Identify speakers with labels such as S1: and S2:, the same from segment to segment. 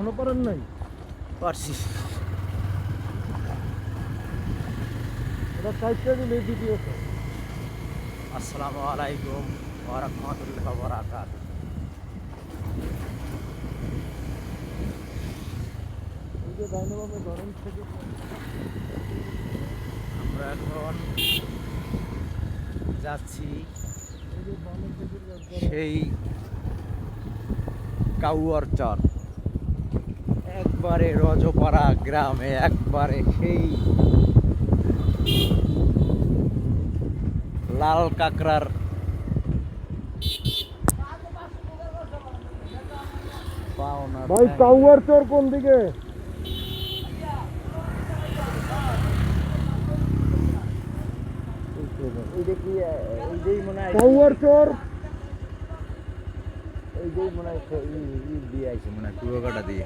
S1: এখনো পারেন নাই?
S2: পারছি।
S1: এটা কাইটটা দিলে দ্বিতীয়ত।
S2: আসসালামু আলাইকুম ওয়া রাহমাতুল্লাহি ওয়া বারাকাতুহু।
S1: এই যে ডাইনামে ধরেন থেকে
S2: আমরা এখন যাচ্ছি
S1: এই যে বামে থেকে
S2: সেই কাউয়ার চর, একবারে রজপাড়া গ্রামে, একবারে সেই লাল কাঁকড়ার পাওনা।
S1: ভাই কাউয়ার চর কোন দিকে?
S2: এইটা কি এইটাই মনে হয়,
S1: কাউয়ার চর
S2: এইটাই মনে হয় দিয়ে আছে মনে হয়, কুয়াকাটা দিয়ে।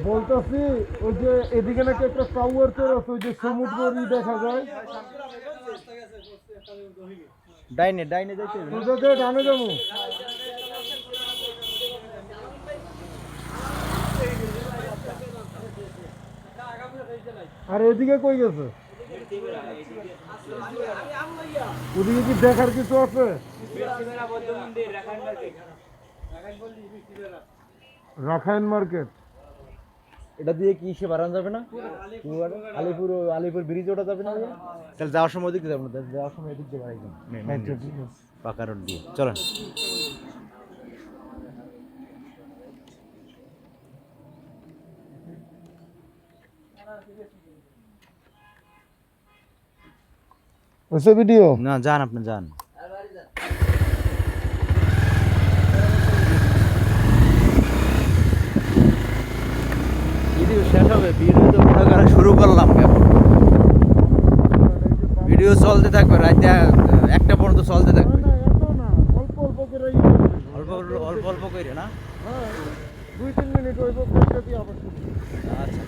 S1: বলতেছি ওই যে এদিকে নাকি একটা কাউয়ার চর আছে, ওই যে সমুদ্রই দেখা যায়।
S2: ডাইনে ডাইনে যাইতে হবে না?
S1: সোজা দিয়ে ডানে যাবো। আর এদিকে কই গেছে? ওদিকে কি দেখার কিছু আছে? Rakhine market.
S2: এটা দিয়ে কি সে বাড়ানো যাবে না? আলিপুর, আলিপুর ব্রিজ ওটা যাবে না? তাহলে যাওয়ার সময় ওদিকে যাবো না, যাওয়ার সময় এদিক দিয়ে বাড়াই যাবো পাকা রোড দিয়ে। চলেন।
S1: ওইসব ভিডিও
S2: না, যান আপনি যান। ভিডিও শেষ হবে, ভিডিও তো উঠা করা শুরু করলাম কেবল। ভিডিও চলতে থাকবে, রাতে 1টা পর্যন্ত চলতে থাকবে।
S1: অল্প অল্প করে
S2: অল্প অল্প অল্প করে না?
S1: হ্যাঁ 2-3 মিনিট হইব, দিয়ে আবার শুরু।
S2: আচ্ছা।